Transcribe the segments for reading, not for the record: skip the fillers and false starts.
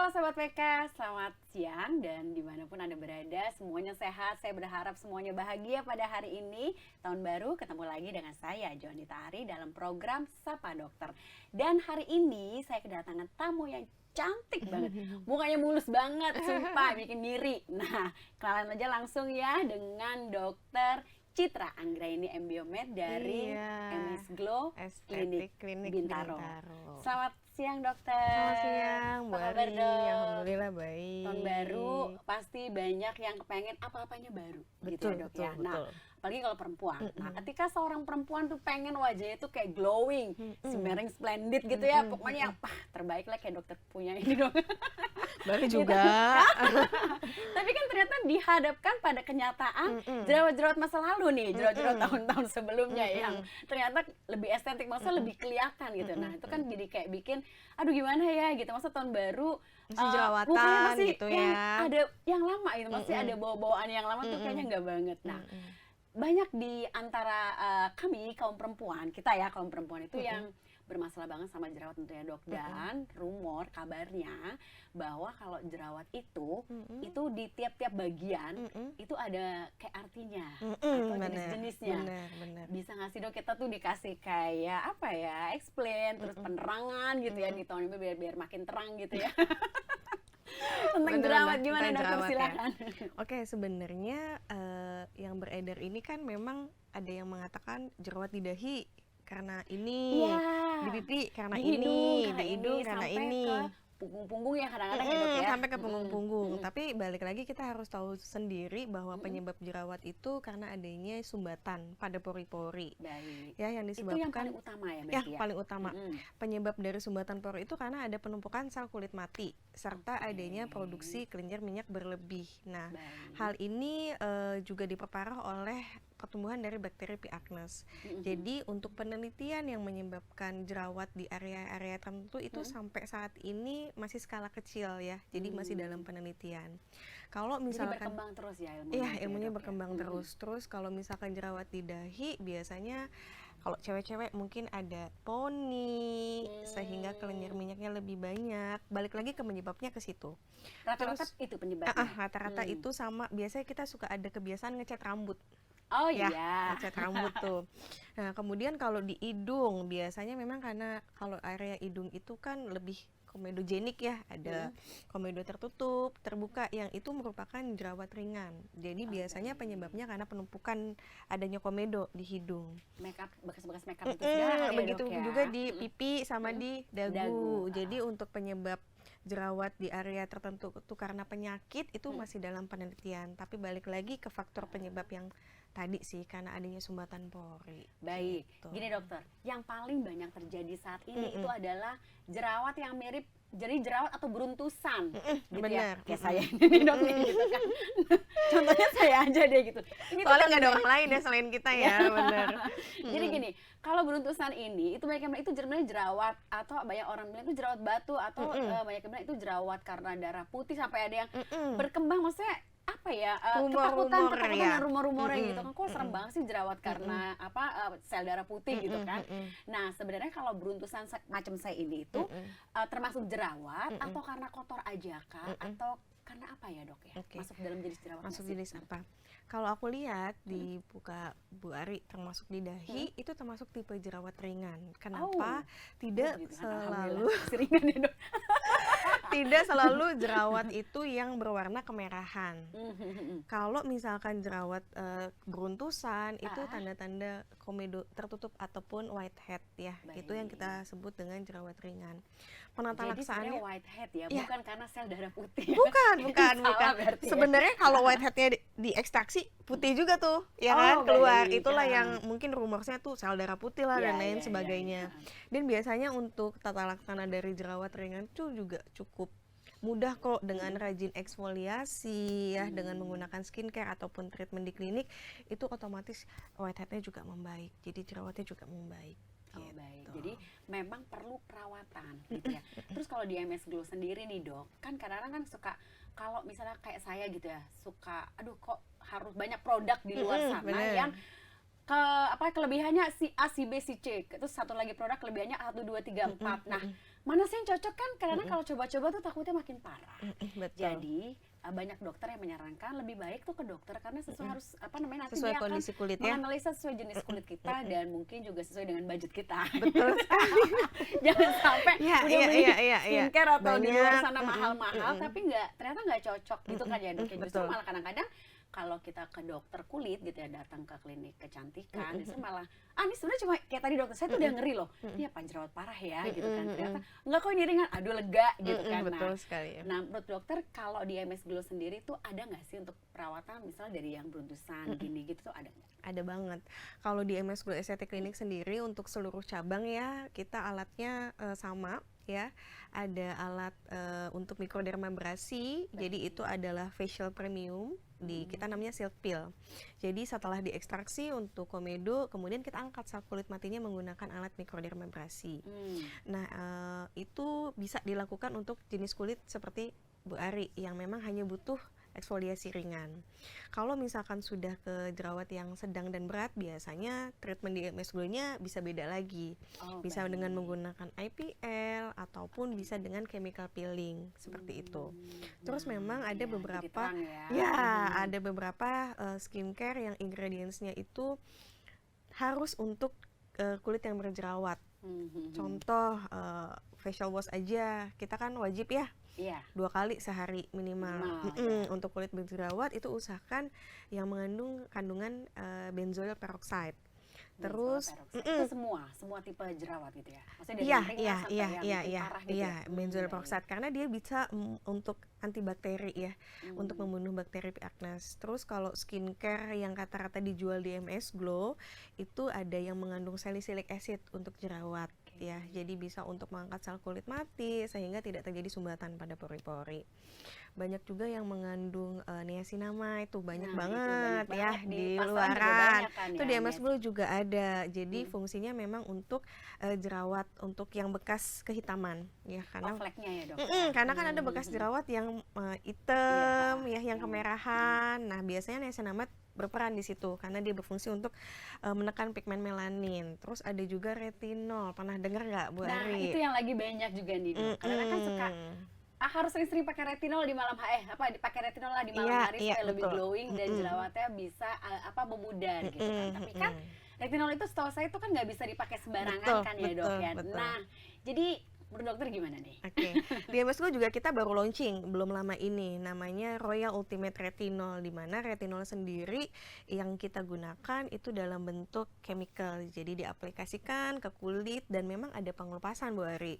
Halo Sobat PK, selamat siang dan dimanapun Anda berada, semuanya sehat. Saya berharap semuanya bahagia pada hari ini. Tahun baru ketemu lagi dengan saya, Jonita Ari, dalam program Sapa Dokter. Dan hari ini saya kedatangan tamu yang cantik banget, mukanya mulus banget, sumpah bikin diri. Nah, kenalan aja langsung ya dengan Dokter Citra Anggraini M.Biomed dari MS Glow Estetik Klinik Bintaro. Bintaro. Selamat siang dokter. Selamat siang, Bu Apa kabar Ari. dok? Alhamdulillah baik. Tahun baru pasti banyak yang kepengen apa-apanya baru, gitu ya dok ya. Nah, apalagi kalau perempuan. Nah, ketika seorang perempuan tuh pengen wajahnya tuh kayak glowing, smearing splendid gitu ya, pokoknya yang terbaik lah kayak dokter punya ini dong. Baru Gitu. juga. Tapi kan ternyata dihadapkan pada kenyataan jerawat-jerawat masa lalu nih, jerawat-jerawat tahun-tahun sebelumnya yang ternyata lebih estetik, maksudnya lebih kelihatan gitu. Nah, itu kan jadi kayak bikin, aduh gimana ya gitu, masa tahun baru Masih jerawatan mukanya masih gitu yang ya. ada yang lama gitu, masih ada bau-bauan yang lama tuh kayaknya nggak banget. Nah, banyak di antara kami kaum perempuan, kita ya kaum perempuan itu yang bermasalah banget sama jerawat tentunya dok. Dan rumor kabarnya bahwa kalau jerawat itu di tiap-tiap bagian itu ada kayak artinya atau jenis-jenisnya. Benar. Bisa nggak sih dok kita tuh dikasih kayak apa ya, explain terus penerangan gitu ya di tahun ini biar makin terang gitu ya. Tentang jerawat gimana dokter, silakan. Oke, sebenarnya yang beredar ini kan memang ada yang mengatakan jerawat di dahi karena ini, di pipi karena Di ini, hidung di hidung karena sampai ini. ke punggung-punggung ya kadang-kadang ya dok ya. Sampai ke punggung-punggung. Tapi balik lagi kita harus tahu sendiri bahwa penyebab jerawat itu karena adanya sumbatan pada pori-pori. Baik. Ya, yang Itu yang disebabkan paling utama ya berarti ya? paling utama. Penyebab dari sumbatan pori itu karena ada penumpukan sel kulit mati serta adanya produksi kelenjar minyak berlebih. Nah, hal ini juga diperparah oleh pertumbuhan dari bakteri P. acnes. Jadi untuk penelitian yang menyebabkan jerawat di area-area tertentu itu sampai saat ini masih skala kecil ya. Jadi masih dalam penelitian. Kalau misalkan jadi berkembang terus ya ilmunya. Iya, ilmunya berkembang terus. Terus kalau misalkan jerawat di dahi biasanya kalau cewek-cewek mungkin ada poni sehingga kelenjar minyaknya lebih banyak. Balik lagi ke penyebabnya ke situ. Rata-rata itu penyebabnya. Rata-rata itu sama, biasanya kita suka ada kebiasaan ngecat rambut. Oh ya, iya. ngecat rambut tuh. Nah, kemudian kalau di hidung biasanya memang karena kalau area hidung itu kan lebih komedogenik ya, ada komedo tertutup, terbuka, yang itu merupakan jerawat ringan. Jadi biasanya penyebabnya karena penumpukan adanya komedo di hidung. Makeup, bekas-bekas makeup itu segala ya, begitu dok, ya? juga di pipi sama di dagu. Jadi untuk penyebab jerawat di area tertentu itu karena penyakit itu masih dalam penelitian. Tapi balik lagi ke faktor penyebab yang tadi sih, karena adanya sumbatan pori. Baik, gitu. Gini dokter, yang paling banyak terjadi saat ini itu adalah jerawat yang mirip jadi jerawat atau beruntusan, gitu bener. ya. Kayak saya ini dok nih, gitu kan. Contohnya saya aja deh gitu. Ini tuh Soalnya kan nggak ada orang lain ya selain kita ya, bener. Jadi gini, kalau beruntusan ini itu banyak yang bilang itu sebenarnya jerawat, atau banyak orang bilang itu jerawat batu, atau banyak yang bilang itu jerawat karena darah putih, sampai ada yang berkembang, maksudnya apa ya, ketakutan dan rumor-rumornya gitu kan, kok serem banget sih jerawat karena sel darah putih gitu kan. Nah sebenarnya kalau beruntusan macam saya ini itu termasuk jerawat atau karena kotor aja kah, atau karena apa ya dok ya? Masuk dalam jenis jerawat. Masuk jenis apa? Kalau aku lihat di buka Bu Ari termasuk di dahi itu termasuk tipe jerawat ringan. Kenapa? Tidak selalu ringan ya dok. Tidak selalu jerawat itu yang berwarna kemerahan. Kalau misalkan jerawat beruntusan itu tanda-tanda komedo tertutup ataupun whitehead ya. Itu yang kita sebut dengan jerawat ringan. Penata laksaannya whitehead ya, bukan karena sel darah putih. Bukan. Sebenarnya kalau whiteheadnya diekstraksi putih juga tuh, ya kan, keluar. Itulah yang mungkin rumornya tuh sel darah putih lah dan lain sebagainya. Dan biasanya untuk tata laksana dari jerawat ringan itu juga cukup mudah kok, dengan rajin eksfoliasi ya, dengan menggunakan skincare ataupun treatment di klinik, itu otomatis whiteheadnya juga membaik. Jadi jerawatnya juga membaik. Oh baik, jadi memang perlu perawatan gitu ya. Terus kalau di MS Glow sendiri nih dok, kan kadang-kadang kan suka, kalau misalnya kayak saya gitu ya, suka aduh kok harus banyak produk di luar sana yang kelebihannya si A, si B, si C, terus satu lagi produk kelebihannya 1, 2, 3, 4. Nah mana sih yang cocok kan, karena kalau coba-coba tuh takutnya makin parah. Betul. Jadi banyak dokter yang menyarankan lebih baik tuh ke dokter karena sesuai harus apa namanya nanti Sesuai dia akan kondisi kulit ya. menganalisa sesuai jenis kulit kita dan mungkin juga sesuai dengan budget kita. Betul sekali. Jangan sampai Iya, udah iya, beli iya, iya, iya. skincare atau di luar Banyak, sana mahal-mahal tapi ternyata nggak cocok gitu kan ya dok. Ya, justru betul. malah kadang-kadang kalau kita ke dokter kulit gitu ya, datang ke klinik kecantikan, justru malah ini sebenarnya cuma kayak tadi dokter saya tuh udah ngeri loh, ini apa jerawat parah ya gitu kan, ternyata enggak kok, ini ringan, aduh lega gitu kan. Betul sekali ya. Nah menurut dokter kalau di MS Glow sendiri tuh ada nggak sih untuk perawatan misalnya dari yang beruntusan gini gitu tuh ada nggak? Ada banget. Kalau di MS Glow Aesthetic Clinic sendiri untuk seluruh cabang ya, kita alatnya sama ya. Ada alat untuk mikrodermabrasi, jadi itu adalah facial premium, kita namanya Silk Peel. Jadi setelah diekstraksi untuk komedo, kemudian kita angkat sel kulit matinya menggunakan alat mikrodermabrasi. Nah, itu bisa dilakukan untuk jenis kulit seperti Bu Ari yang memang hanya butuh eksfoliasi ringan. Kalau misalkan sudah ke jerawat yang sedang dan berat, biasanya treatment di MS Glow-nya bisa beda lagi. Bisa dengan menggunakan IPL ataupun bisa dengan chemical peeling seperti itu. Terus memang ada beberapa ada beberapa skincare yang ingredients-nya itu harus untuk kulit yang berjerawat. Contoh facial wash aja kita kan wajib ya 2 kali sehari minimal. Untuk kulit berjerawat itu usahakan yang mengandung kandungan benzoyl peroxide. Terus itu semua tipe jerawat gitu ya. Maksudnya dari yang ringan sampai yang parah gitu ya. Benzoyl peroxide karena dia bisa untuk antibakteri ya, untuk membunuh bakteri P. acnes. Terus kalau skincare yang rata-rata dijual di MS Glow itu ada yang mengandung salicylic acid untuk jerawat ya. Jadi bisa untuk mengangkat sel kulit mati sehingga tidak terjadi sumbatan pada pori-pori. Banyak juga yang mengandung niacinamide itu banyak banget ya di luaran. Itu di MS Glow juga ada. Jadi fungsinya memang untuk jerawat untuk yang bekas kehitaman ya, karena fleknya ya dok. Karena kan ada bekas jerawat yang hitam ya, yang kemerahan. Nah, biasanya niacinamide berperan di situ karena dia berfungsi untuk menekan pigmen melanin. Terus ada juga retinol. Pernah dengar nggak Bu Ari? Nah, itu yang lagi banyak juga nih dok. Karena kan suka harus sering-sering pakai retinol di malam dipakai retinol lah di malam hari supaya lebih glowing dan jerawatnya bisa memudar gitu kan. Tapi kan retinol itu setahu saya itu kan nggak bisa dipakai sembarangan kan ya dok ya. Nah, jadi menurut dokter gimana nih? Di MS Glow juga kita baru launching belum lama ini, namanya Royal Ultimate Retinol, di mana retinol sendiri yang kita gunakan itu dalam bentuk chemical, jadi diaplikasikan ke kulit dan memang ada pengelupasan Bu Ari.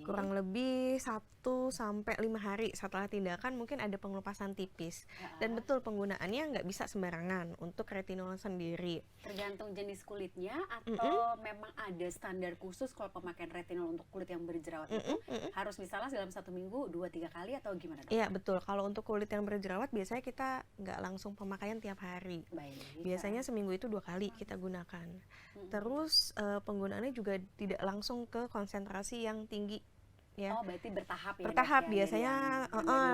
Kurang lebih 1-5 hari setelah tindakan mungkin ada pengelupasan tipis. Dan betul penggunaannya nggak bisa sembarangan untuk retinol sendiri. Tergantung jenis kulitnya atau memang ada standar khusus kalau pemakaian retinol untuk kulit yang berjerawat itu harus misalnya dalam 1 minggu 2-3 kali atau gimana? Iya betul, kalau untuk kulit yang berjerawat biasanya kita nggak langsung pemakaian tiap hari. Biasanya seminggu itu 2 kali kita gunakan. Terus penggunaannya juga tidak langsung ke konsentrasi yang tinggi ya. Berarti bertahap ya? Bertahap biasanya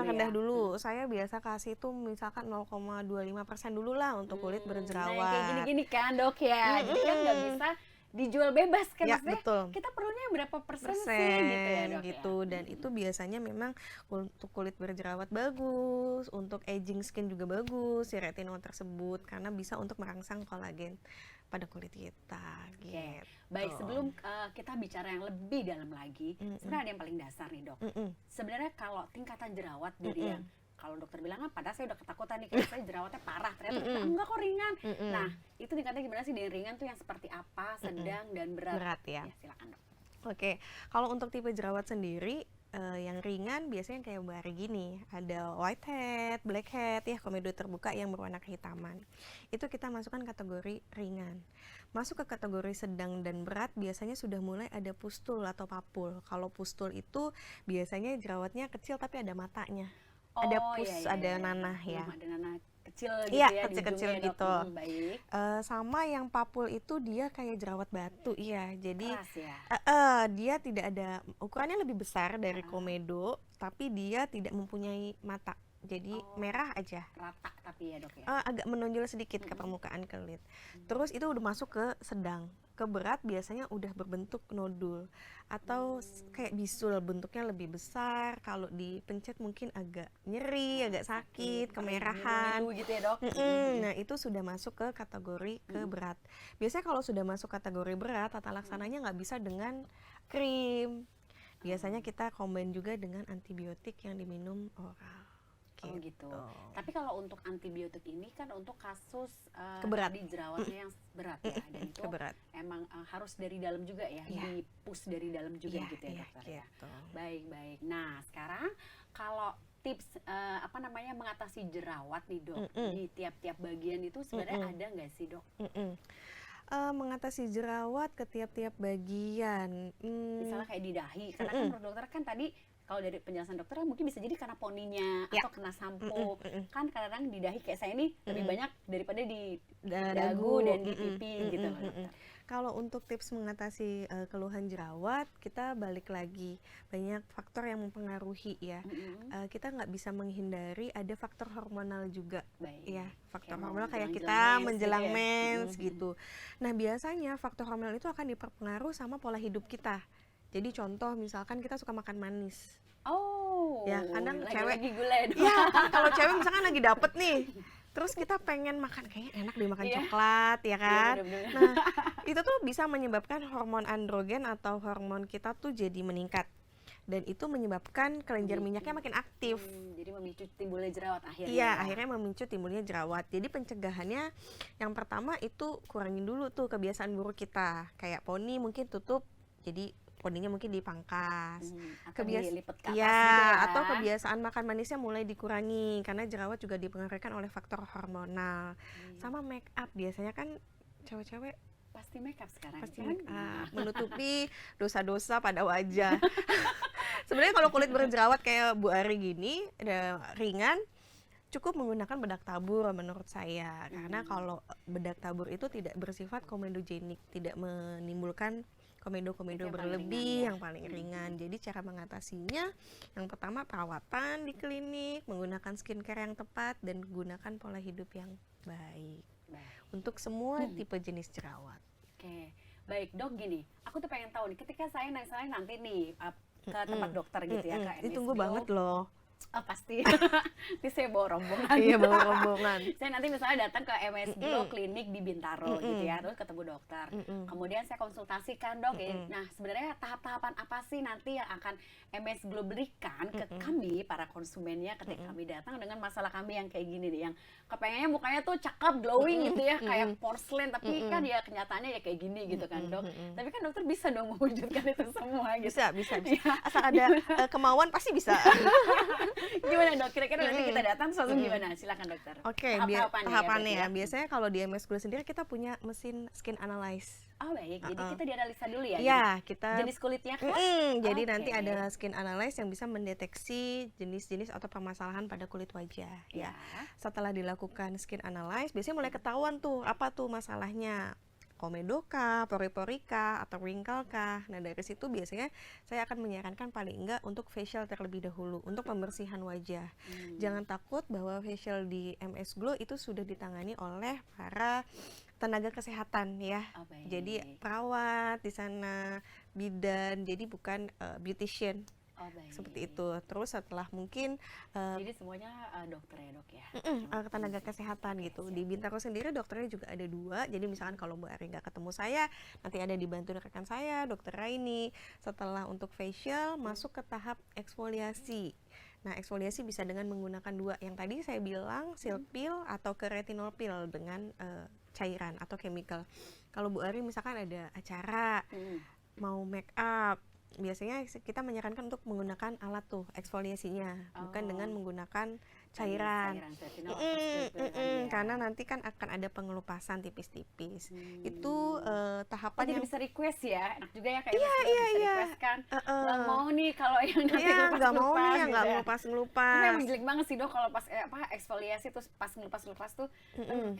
rendah dulu. Saya biasa kasih tuh misalkan 0,25% dulu lah untuk kulit berjerawat. Nah, kayak gini-gini kan dok ya, jadi kan nggak bisa dijual bebas kan, maksudnya betul. Kita perlunya berapa persen sih gitu ya dok gitu ya? Dan itu biasanya memang untuk kulit berjerawat bagus, untuk aging skin juga bagus si retinol tersebut karena bisa untuk merangsang kolagen pada kulit kita gitu. Baik, sebelum kita bicara yang lebih dalam lagi, sebenarnya ada yang paling dasar nih dok. Sebenarnya kalau tingkatan jerawat dari yang kalau dokter bilang padahal saya udah ketakutan nih, karena saya jerawatnya parah, ternyata enggak kok ringan. Nah, itu tingkatnya gimana sih? Dari ringan tuh yang seperti apa, sedang dan berat ya? Silakan dok. Oke, kalau untuk tipe jerawat sendiri yang ringan biasanya kayak Bu Ari gini, ada whitehead, blackhead ya, komedo terbuka yang berwarna kehitaman. Itu kita masukkan kategori ringan. Masuk ke kategori sedang dan berat biasanya sudah mulai ada pustul atau papul. Kalau pustul itu biasanya jerawatnya kecil tapi ada matanya. Ada nanah ya. Ada nanah kecil gitu ya, kecil-kecil gitu. Baik. Sama yang papul itu dia kayak jerawat batu ya. Jadi keras ya? Dia tidak ada ukurannya lebih besar dari komedo, tapi dia tidak mempunyai mata. jadi Oh, merah aja. rata tapi ya dok ya. Agak menonjol sedikit ke permukaan kulit. Terus itu udah masuk ke sedang. Ke berat biasanya udah berbentuk nodul atau kayak bisul, bentuknya lebih besar. Kalau dipencet mungkin agak nyeri, agak sakit, kemerahan. Ngilu-ngilu gitu ya dok. Nah, itu sudah masuk ke kategori ke berat. Biasanya kalau sudah masuk kategori berat, tata laksananya nggak bisa dengan krim. Biasanya kita combine juga dengan antibiotik yang diminum oral. Oh gitu. Tapi kalau untuk antibiotik ini kan untuk kasus Keberat. tadi jerawatnya yang berat ya, dan itu Keberat. emang harus dari dalam juga ya, Iya. di-push dari dalam juga Iya, gitu ya iya, dokter ya. gitu. Baik. Nah sekarang kalau tips apa namanya mengatasi jerawat nih dok di tiap-tiap bagian itu sebenarnya ada nggak sih dok? Mengatasi jerawat ke tiap-tiap bagian. Misalnya kayak di dahi, karena kan menurut dokter kan tadi kalau dari penjelasan dokter mungkin bisa jadi karena poninya Ya. atau kena sampo. Kan kadang-kadang di dahi kayak saya ini lebih banyak daripada di Dagu. dagu dan di pipi gitu loh dokter. Kalau untuk tips mengatasi keluhan jerawat, kita balik lagi banyak faktor yang mempengaruhi ya. Kita nggak bisa menghindari ada faktor hormonal juga. Baik. Ya, faktor Kayak mau hormonal kayak menjelang kita mens menjelang gitu ya. mens gitu. Nah, biasanya faktor hormonal itu akan dipengaruhi sama pola hidup kita. Jadi contoh misalkan kita suka makan manis. Oh, Ya, kadang lagi gula ya dok. Iya, kan kalau cewek misalkan lagi dapet nih, terus kita pengen makan, kayaknya enak deh makan Iya. coklat, ya kan? bener-bener. Nah, itu tuh bisa menyebabkan hormon androgen atau hormon kita tuh jadi meningkat. Dan itu menyebabkan kelenjar minyaknya makin aktif. Jadi memicu timbulnya jerawat akhirnya. Iya, akhirnya memicu timbulnya jerawat. Jadi pencegahannya yang pertama itu kurangin dulu tuh kebiasaan buruk kita. Kayak poni mungkin tutup, jadi poninya mungkin dipangkas. Atau dilipet ke atas Iya, gitu ya. atau kebiasaan makan manisnya mulai dikurangi karena jerawat juga dipengaruhi oleh faktor hormonal. Sama make up, biasanya kan cewek-cewek Pasti make up sekarang pasti kan? make up, menutupi dosa-dosa pada wajah. Sebenarnya kalau kulit berjerawat kayak Bu Ari gini, ada ringan, cukup menggunakan bedak tabur menurut saya. Karena kalau bedak tabur itu tidak bersifat komedogenik, tidak menimbulkan komedo-komedo Itu yang paling berlebih, ringan ya. yang paling ringan. Jadi cara mengatasinya yang pertama perawatan di klinik, menggunakan skincare yang tepat dan gunakan pola hidup yang baik Baik. untuk semua tipe jenis jerawat. Oke, baik dok gini, aku tuh pengen tahu nih, ketika saya misalnya nanti nih ke tempat dokter gitu ya, ke MS Ditunggu Glow. banget loh. Oh pasti, nanti saya bawa rombongan. Iya, bawa rombongan. Saya nanti misalnya datang ke MS Glow klinik di Bintaro gitu ya, terus ketemu dokter. Kemudian saya konsultasikan dok, nah sebenarnya tahap-tahapan apa sih nanti yang akan MS Glow berikan ke kami para konsumennya ketika kami datang dengan masalah kami yang kayak gini nih, yang kepengennya mukanya tuh cakep, glowing gitu ya, kayak porcelain, tapi kan ya kenyataannya ya kayak gini gitu kan dok. Tapi kan dokter bisa dong mewujudkan itu semua gitu. Bisa. Asal ada kemauan pasti bisa. Gimana dok? Kira-kira nanti kita datang langsung gimana? Silakan dokter. Oke, tahapannya ya. Biasanya kalau di MS Glow sendiri kita punya mesin skin analyze. Oh baik, jadi kita dianalisa dulu ya. Iya, kita Jenis kulitnya kan? jadi Oke. nanti ada skin analyze yang bisa mendeteksi jenis-jenis atau permasalahan pada kulit wajah ya. Setelah dilakukan skin analyze, biasanya mulai ketahuan tuh apa tuh masalahnya. Komedo kah, pori-pori kah, atau wrinkle kah. Nah, dari situ biasanya saya akan menyarankan paling enggak untuk facial terlebih dahulu, untuk pembersihan wajah. Jangan takut bahwa facial di MS Glow itu sudah ditangani oleh para tenaga kesehatan ya. Oh, baik. Jadi perawat di sana, bidan, jadi bukan beautician. Oh baik. Seperti itu. Terus setelah mungkin Jadi semuanya dokter ya dok ya? tenaga kesehatan gitu. Di Bintaro sendiri dokternya juga ada 2. Jadi misalkan kalau Bu Ari nggak ketemu saya, nanti ada dibantu rekan saya, dokter Raini. Setelah untuk facial, masuk ke tahap eksfoliasi. Nah, eksfoliasi bisa dengan menggunakan 2. Yang tadi saya bilang silk peel atau ke retinol peel dengan cairan atau chemical. Kalau Bu Ari misalkan ada acara, mau make up, biasanya kita menyarankan untuk menggunakan alat tuh eksfoliasinya, bukan dengan menggunakan cairan. retinol, Karena nanti kan akan ada pengelupasan tipis-tipis. Itu tahapan jadi yang bisa request ya, enak juga ya kayak bisa request kan. Nggak mau nih kalau yang nanti nggak mau nih yang nggak gitu ya. ngelupas-ngelupas. Tapi emang jelek banget sih dok kalau pas eksfoliasi terus pas ngelupas tuh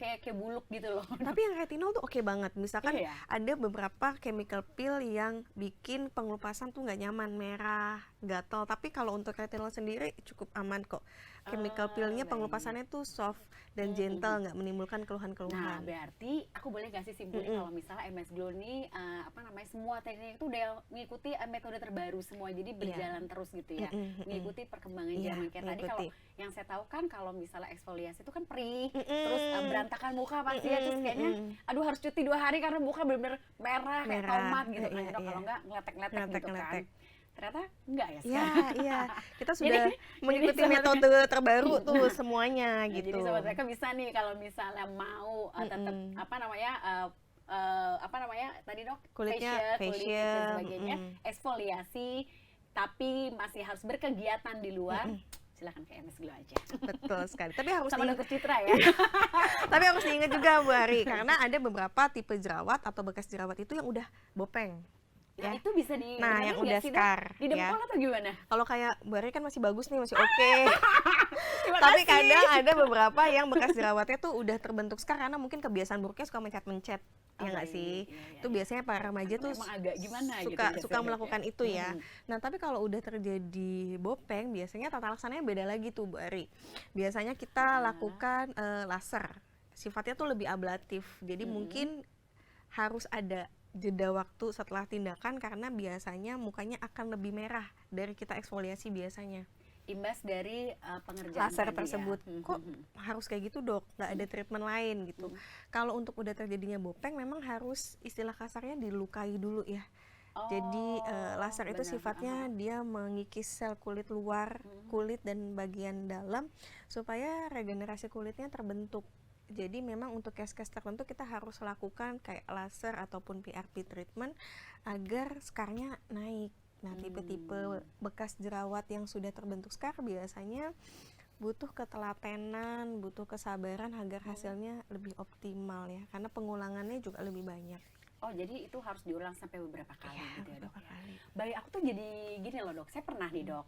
kayak buluk gitu loh. Tapi yang retinol tuh oke banget. Misalkan Iya ya? ada beberapa chemical peel yang bikin pengelupasan tuh nggak nyaman, merah, gatal. Tapi kalau untuk retinol sendiri cukup aman kok. Chemical peel-nya Baik. pengelupasannya tuh soft dan gentle, nggak menimbulkan keluhan-keluhan. Nah, berarti aku boleh nggak sih simpulin kalau misalnya MS Glow ini apa namanya, semua teknik itu udah mengikuti metode terbaru semua, jadi berjalan terus gitu ya, mengikuti perkembangan Iya, zaman. Kayak tadi kalau mengikuti. yang saya tahu kan kalau misalnya eksfoliasi itu kan perih, terus berantakan muka pasti ya, terus kayaknya aduh harus cuti 2 hari karena muka bener-bener merah kayak tomat gitu kan, Iya, Dok. iya. Kalau nggak ngeletek-ngeletek gitu kan. Ngeletek-ngeletek. Ternyata enggak ya Iya, sekarang. iya. Kita sudah mengikuti sobat metode terbaru tuh semuanya Nah, gitu. jadi sobat mereka bisa nih kalau misalnya mau tetap apa namanya tadi Dok, Kulitnya kulit facial, dan sebagainya, eksfoliasi tapi masih harus berkegiatan di luar, silahkan ke MS Glow aja. Betul sekali. Tapi harus Sama diingat, Dokter Citra ya. tapi harus diingat juga Bu Ari, karena ada beberapa tipe jerawat atau bekas jerawat itu yang udah bopeng. Nah, Ya. itu bisa di Nah, yang udah scar, di ya. dempul atau gimana? Kalau kayak Bu Ari kan masih bagus nih, masih oke. Terima Tapi kasih. kadang ada beberapa yang bekas jerawatnya tuh udah terbentuk scar karena mungkin kebiasaan buruknya suka mencet-mencet. Ya nggak baik. sih? Iya, Itu biasanya para remaja tuh emang agak gimana gitu suka biasanya, Dok, melakukan ya? itu ya. Nah, tapi kalau udah terjadi bopeng, biasanya tata laksananya beda lagi tuh Bu Ari. Biasanya kita lakukan laser. Sifatnya tuh lebih ablatif. Jadi mungkin harus ada jeda waktu setelah tindakan karena biasanya mukanya akan lebih merah dari kita eksfoliasi biasanya. Imbas dari pengerjaan Laser tadi tersebut. ya. Kok harus kayak gitu, Dok? Nggak ada treatment lain gitu. Kalau untuk udah terjadinya bopeng memang harus istilah kasarnya dilukai dulu ya. Jadi laser itu benar. sifatnya dia mengikis sel kulit luar, kulit dan bagian dalam supaya regenerasi kulitnya terbentuk. Jadi memang untuk case-case tertentu kita harus lakukan kayak laser ataupun PRP treatment agar scarnya naik. Nah, tipe-tipe bekas jerawat yang sudah terbentuk scar biasanya butuh ketelatenan, butuh kesabaran agar hasilnya lebih optimal ya, karena pengulangannya juga lebih banyak. Oh, jadi itu harus diulang sampai beberapa kali gitu ya, Dok. beberapa kali. Baik, aku tuh jadi gini loh, Dok. Saya pernah nih, Dok,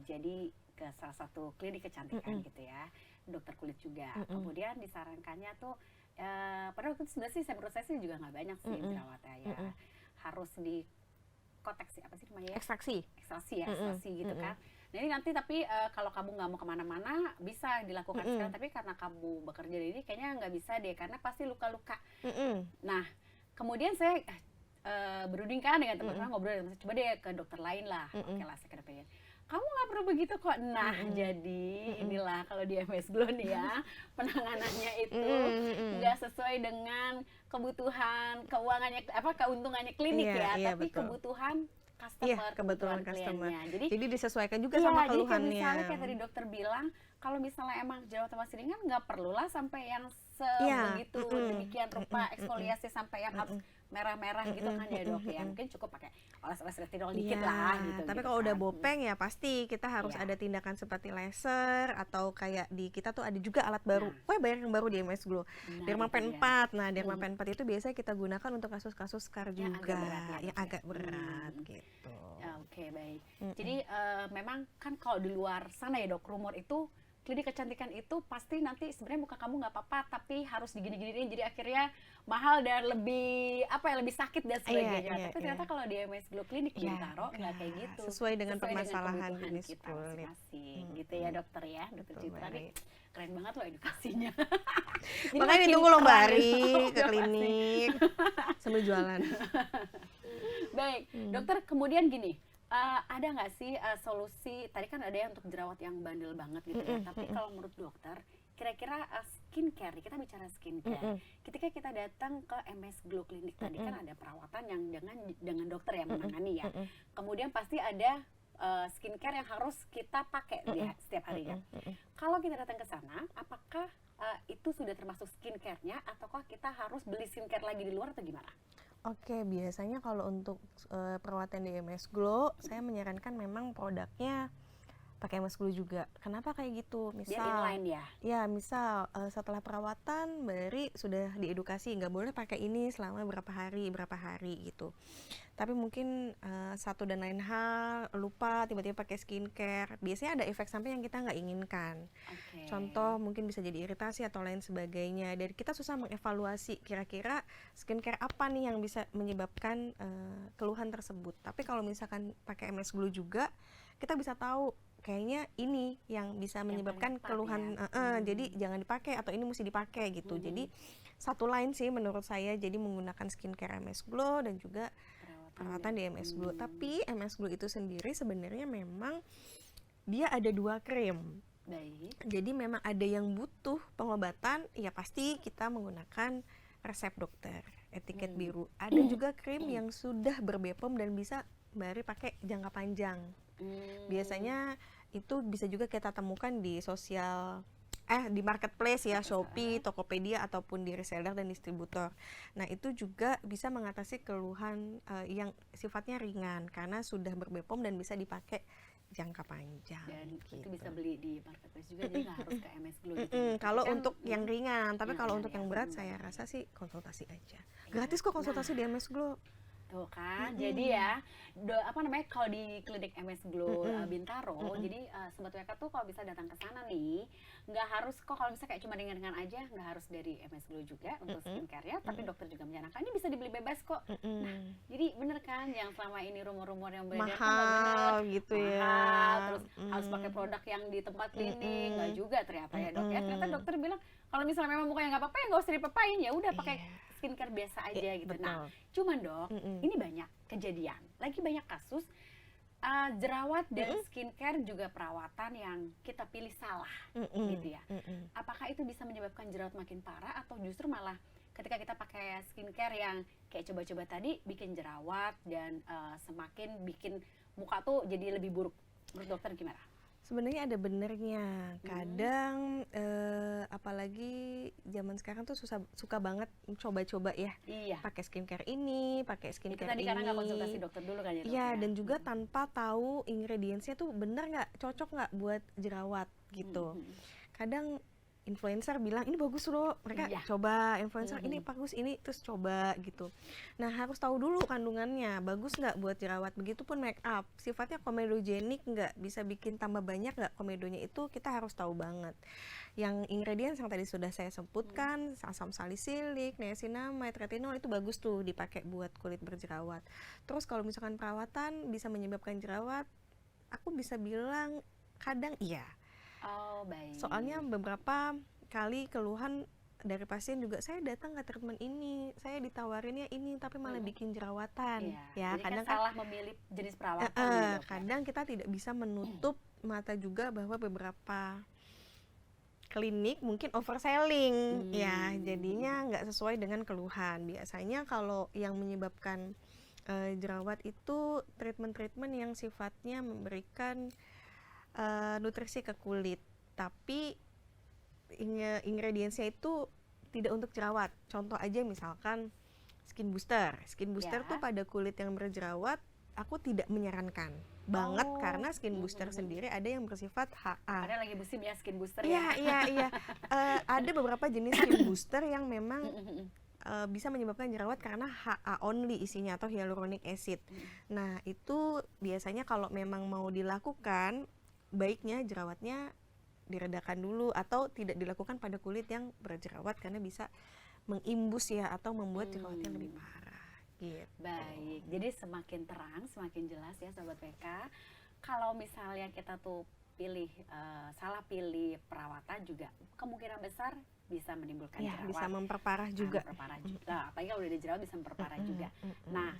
jadi ke salah satu klinik kecantikan gitu ya, dokter kulit juga. Kemudian disarankannya tuh, padahal waktu itu sebenarnya sih menurut saya sih juga nggak banyak sih jerawatnya ya. Harus di kotek sih, apa sih namanya ya? Ekstraksi. Ekstraksi gitu kan. Nah ini nanti tapi kalau kamu nggak mau kemana-mana bisa dilakukan sekarang, tapi karena kamu bekerja di ini kayaknya nggak bisa deh, karena pasti luka-luka. Nah kemudian saya berunding kan dengan teman-teman, ngobrol dengan coba deh ke dokter lain lah, oke lah saya kedepannya. Kamu nggak perlu begitu kok. Nah jadi inilah kalau di MS Glow nih ya, penanganannya itu nggak sesuai dengan kebutuhan keuangannya, keuntungannya klinik Iya, ya, tapi betul. kebutuhan customer, Iya, kebetulan customer. kliennya. Jadi disesuaikan juga Iya, sama jadi kayak keluhannya. misalnya kayak tadi dokter bilang, kalau misalnya emang jerawat masih ringan, nggak perlulah sampai yang Iya, sebegitu demikian rupa eksfoliasi sampai yang harus merah-merah gitu kan ya, Dok ya. Mungkin cukup pakai oles-oles retinol dikit Iya, lah gitu. tapi gitu kalau udah kan. bopeng ya pasti kita harus Iya. ada tindakan seperti laser atau kayak di kita tuh ada juga alat baru. Wah, banyak yang baru di MS Glow. Nah, Dermapen itu 4. Nah, Dermapen 4 itu biasanya kita gunakan untuk kasus-kasus scar Yang juga, agak berat ya, yang Dok, ya? agak berat gitu. Ya, oke, baik. Jadi memang kan kalau di luar sana ya, Dok, rumor itu klinik kecantikan itu pasti nanti sebenarnya muka kamu nggak apa-apa, tapi harus digini-giniin, jadi akhirnya mahal dan lebih lebih sakit dan sebagainya. Tapi ternyata kalau di MS Glow Clinic Bintaro nggak kayak gitu. Sesuai dengan permasalahan kebutuhan jenis kita kulit. masing-masing. Gitu ya, dokter ya, dokter Betul, Citra Mbak nih. Ari. Keren banget loh edukasinya. Jadi Makanya makin ditunggu loh Mbak keren. Ari Oh, ke udah pasti. klinik sambil jualan. Baik, dokter, kemudian gini, ada nggak sih solusi, tadi kan ada yang untuk jerawat yang bandel banget gitu ya, tapi kalau menurut dokter, kira-kira skincare, kita bicara skincare, ketika kita datang ke MS Glow Clinic tadi kan ada perawatan yang dengan dokter yang menangani ya, kemudian pasti ada skincare yang harus kita pakai setiap harinya. Kalau kita datang ke sana, apakah itu sudah termasuk skincare-nya, ataukah kita harus beli skincare lagi di luar atau gimana? Oke, biasanya kalau untuk perawatan di MS Glow, saya menyarankan memang produknya pakai MS Glow juga. Kenapa kayak gitu? Dia inline ya? Ya, misal setelah perawatan Bari sudah diedukasi nggak boleh pakai ini selama berapa hari gitu. Tapi mungkin satu dan lain hal lupa tiba-tiba pakai skincare. Biasanya ada efek samping yang kita nggak inginkan. Okay. Contoh mungkin bisa jadi iritasi atau lain sebagainya. Dan kita susah mengevaluasi kira-kira skincare apa nih yang bisa menyebabkan keluhan tersebut. Tapi kalau misalkan pakai MS Glow juga, kita bisa tahu kayaknya ini yang bisa menyebabkan tepat keluhan, ya. jadi jangan dipakai atau ini mesti dipakai gitu. Jadi satu lain sih menurut saya, jadi menggunakan skincare MS Glow dan juga perawatan di MS Glow. Tapi MS Glow itu sendiri sebenarnya memang dia ada 2 krim. Baik. Jadi memang ada yang butuh pengobatan, ya pasti kita menggunakan resep dokter, etiket biru. Ada juga krim yang sudah ber-BPOM dan bisa Mbak pakai jangka panjang. Biasanya itu bisa juga kita temukan di di marketplace ya, Shopee, Tokopedia ataupun di reseller dan distributor. Nah, itu juga bisa mengatasi keluhan yang sifatnya ringan karena sudah ber-BPOM dan bisa dipakai jangka panjang. Dan gitu. itu bisa beli di marketplace juga, jadi nggak harus ke MS Glow gitu. Kalau Kan, untuk yang ringan, tapi kalau untuk yang berat ya. saya rasa sih konsultasi aja. Gratis kok konsultasi di MS Glow. Tuh kan, jadi ya, kalau di klinik MS Glow Bintaro, jadi Sobat WK tuh kalau bisa datang ke sana nih, nggak harus kok kalau misalnya kayak cuma ringan-ringan aja, nggak harus dari MS Glow juga untuk skincare-nya, tapi dokter juga menyarankan ini bisa dibeli bebas kok. Nah, jadi bener kan yang selama ini rumor-rumor yang beredar kan nggak bener, Mahal gitu ya. mahal, terus harus pakai produk yang di tempat klinik, nggak juga ternyata ya dok ya. Ternyata dokter bilang kalau misalnya memang mukanya nggak apa-apa ya nggak usah dipapain, ya udah pakai skincare biasa aja gitu. Betul. Nah, cuman dok, ini banyak kejadian, lagi banyak kasus jerawat dan skincare juga perawatan yang kita pilih salah, gitu ya. Apakah itu bisa menyebabkan jerawat makin parah atau justru malah ketika kita pakai skincare yang kayak coba-coba tadi bikin jerawat dan semakin bikin muka tuh jadi lebih buruk? Menurut dokter gimana? Sebenarnya ada benernya. Kadang apalagi zaman sekarang tuh suka banget coba-coba ya. Iya. Pakai skincare ini, pakai Itu skincare tadi ini. karena nggak konsultasi dokter dulu kan ya dok? Iya, ya? dan juga tanpa tahu ingredientsnya tuh bener nggak, cocok nggak buat jerawat gitu. Kadang influencer bilang ini bagus loh, mereka coba influencer ini bagus, ini terus coba gitu. Nah, harus tahu dulu kandungannya bagus nggak buat jerawat. Begitupun make up, sifatnya komedogenik nggak, bisa bikin tambah banyak nggak komedonya, itu kita harus tahu banget. Yang ingredients yang tadi sudah saya sebutkan, asam salisilik, niacinamide, retinol, itu bagus tuh dipakai buat kulit berjerawat. Terus kalau misalkan perawatan bisa menyebabkan jerawat, aku bisa bilang kadang iya. Oh, baik. Soalnya beberapa kali keluhan dari pasien juga, saya datang ke treatment ini, saya ditawarinnya ini tapi malah bikin jerawatan. Ya, jadi kadang kan salah memilih jenis perawatan. kadang kita tidak bisa menutup mata juga bahwa beberapa klinik mungkin overselling, ya jadinya nggak sesuai dengan keluhan. Biasanya kalau yang menyebabkan jerawat itu treatment-treatment yang sifatnya memberikan nutrisi ke kulit, tapi ingredientsnya itu tidak untuk jerawat. Contoh aja misalkan skin booster tuh pada kulit yang berjerawat aku tidak menyarankan banget, karena skin booster sendiri ada yang bersifat HA. Ada lagi musim ya skin booster ya. Iya. Ada beberapa jenis skin booster yang memang bisa menyebabkan jerawat karena HA only isinya atau hyaluronic acid. Nah, itu biasanya kalau memang mau dilakukan, baiknya jerawatnya diredakan dulu atau tidak dilakukan pada kulit yang berjerawat karena bisa mengimbus ya atau membuat jerawatnya lebih parah gitu. Baik, jadi semakin terang, semakin jelas ya Sobat PK. Kalau misalnya kita tuh salah pilih perawatan juga kemungkinan besar bisa menimbulkan jerawat. Bisa memperparah juga. Apalagi kalau udah ada jerawat bisa memperparah juga. Nah,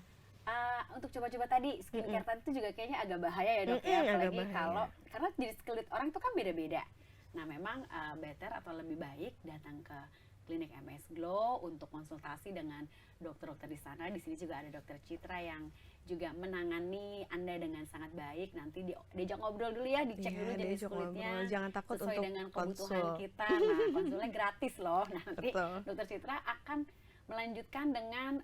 untuk coba-coba tadi skincare tadi itu juga kayaknya agak bahaya ya dok ya, apalagi karena jenis kulit orang itu kan beda-beda. Nah, memang better atau lebih baik datang ke klinik MS Glow untuk konsultasi dengan dokter-dokter di sana. Di sini juga ada dokter Citra yang juga menangani Anda dengan sangat baik. Nanti diajak ngobrol dulu ya, dicek dulu jenis kulitnya, jangan takut sesuai untuk dengan kebutuhan kita. Nah, konsulnya gratis loh. Nanti dokter Citra akan melanjutkan dengan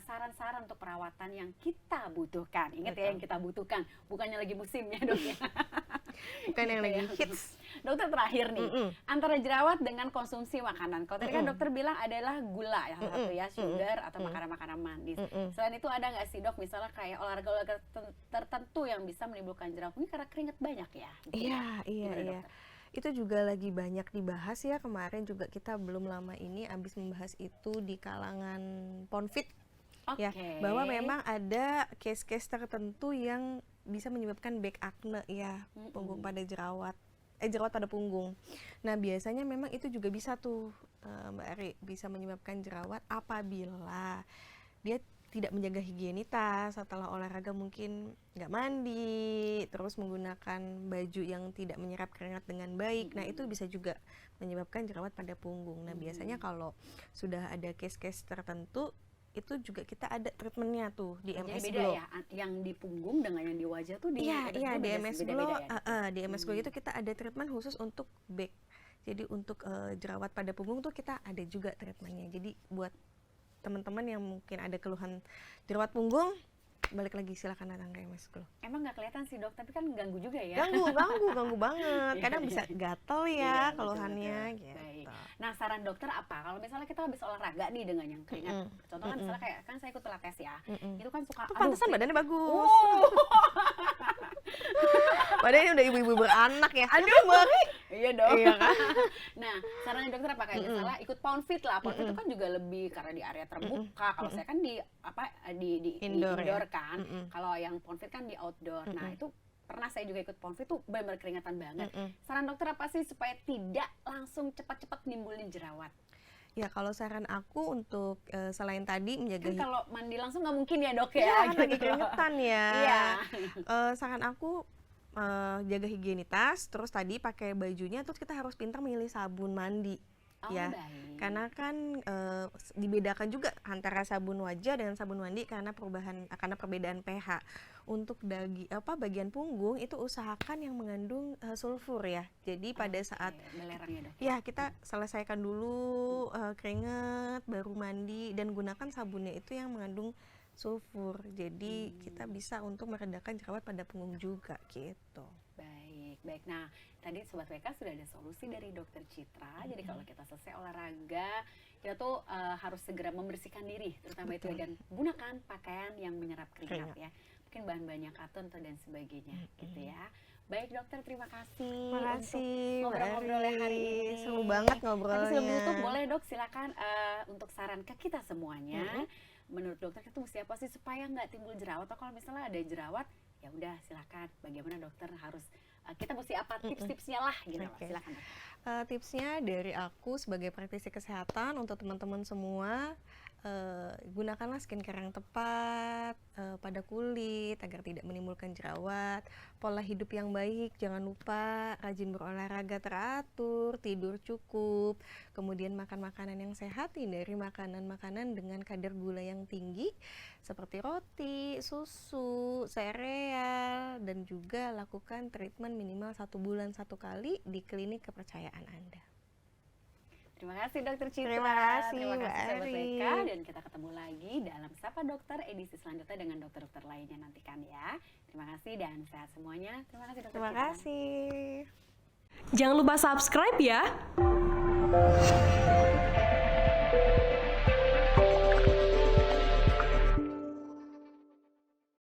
saran-saran untuk perawatan yang kita butuhkan. Ingat ya, yang kita butuhkan, bukannya lagi musimnya dok ya. Bukan yang lagi hits. Dokter terakhir nih, antara jerawat dengan konsumsi makanan. Kalau tadi kan dokter bilang adalah gula ya, satu ya, sugar atau makanan-makanan manis. Selain itu ada nggak sih dok, misalnya kayak olahraga tertentu yang bisa menimbulkan jerawat? Mungkin karena keringat banyak ya? Iya. Itu juga lagi banyak dibahas ya. Kemarin juga kita belum lama ini habis membahas itu di kalangan Ponfit. ya, Oke. bahwa memang ada case-case tertentu yang bisa menyebabkan back acne ya, punggung pada jerawat pada punggung. Nah, biasanya memang itu juga bisa tuh Mbak Ari, bisa menyebabkan jerawat apabila dia tidak menjaga higienitas setelah olahraga, mungkin nggak mandi, terus menggunakan baju yang tidak menyerap keringat dengan baik. Nah, itu bisa juga menyebabkan jerawat pada punggung. Nah, biasanya kalau sudah ada case-case tertentu, itu juga kita ada treatmentnya tuh di Jadi MS beda Glow. ya, yang di punggung dengan yang di wajah tuh di Iya, di MS Glow, beda-beda ya? di MS Glow itu kita ada treatment khusus untuk back. Jadi untuk jerawat pada punggung tuh kita ada juga treatmentnya. Jadi buat teman-teman yang mungkin ada keluhan jerawat punggung, balik lagi silakan datang ke MS Glow. Emang nggak kelihatan sih dok, tapi kan ganggu juga ya. Ganggu banget. Kadang bisa gatel ya Iya, keluhannya betul. gitu. Baik. Nah, saran dokter apa? Kalau misalnya kita habis olahraga nih dengan yang keringat, contoh kan misalnya kayak kan saya ikut pilates ya, itu kan suka, Tuh pantesan badannya bagus. Oh. Badannya udah ibu-ibu beranak ya. Aduh, Mari. Iya dong. Iya kan? Nah, sarannya dokter apa? Kayak misalnya ikut pound fit lah. Pound fit itu kan juga lebih karena di area terbuka. Kalau saya kan di Indoor ya? indoor kan. Kalau yang pound fit kan di outdoor. Nah, itu pernah saya juga ikut pound fit tuh benar-benar keringatan banget. Saran dokter apa sih supaya tidak langsung cepat-cepat nimbulin jerawat? Ya, kalau saran aku untuk selain tadi menjaga Kan kalau mandi langsung nggak mungkin ya dok Iya, ya. kan lagi keringetan ya. Iya. Saran aku jaga higienitas, terus tadi pakai bajunya, terus kita harus pintar memilih sabun mandi. Oh, Ya, baik. karena kan dibedakan juga antara sabun wajah dengan sabun mandi karena perbedaan pH. Untuk bagian punggung itu usahakan yang mengandung sulfur ya. Jadi pada saat belerang ya dok. ya kita selesaikan dulu keringat, baru mandi, dan gunakan sabunnya itu yang mengandung sulfur. Jadi kita bisa untuk meredakan jerawat pada punggung juga gitu. Baik. Nah, tadi Sobat WK sudah ada solusi dari Dokter Citra. Jadi kalau kita selesai olahraga, kita tuh harus segera membersihkan diri, terutama itu dan gunakan pakaian yang menyerap keringat ya. Mungkin bahan-bahannya katun atau dan sebagainya gitu ya. Baik dokter, terima kasih. Makasih, untuk ngobrol-ngobrolnya hari ini. Seru banget ngobrolnya. Tapi sebelum ditutup boleh dok silakan untuk saran ke kita semuanya. Menurut dokter itu mesti apa sih supaya nggak timbul jerawat, atau kalau misalnya ada jerawat ya udah silakan bagaimana dokter harus kita mesti apa tips-tipsnya lah gitu. Silakan dokter. Tipsnya dari aku sebagai praktisi kesehatan untuk teman-teman semua, gunakanlah skincare yang tepat pada kulit agar tidak menimbulkan jerawat. Pola hidup yang baik, jangan lupa rajin berolahraga teratur, tidur cukup, kemudian makan makanan yang sehat, hindari makanan-makanan dengan kadar gula yang tinggi seperti roti, susu, sereal, dan juga lakukan treatment minimal 1 bulan 1 kali di klinik kepercayaan Anda. Terima kasih Dokter Citra. Terima kasih Sobat Ari. WK, dan kita ketemu lagi dalam Sapa Dokter edisi selanjutnya dengan dokter-dokter lainnya nantikan ya. Terima kasih dan sehat semuanya. Terima kasih Dokter Terima Citra. kasih. Jangan lupa subscribe ya.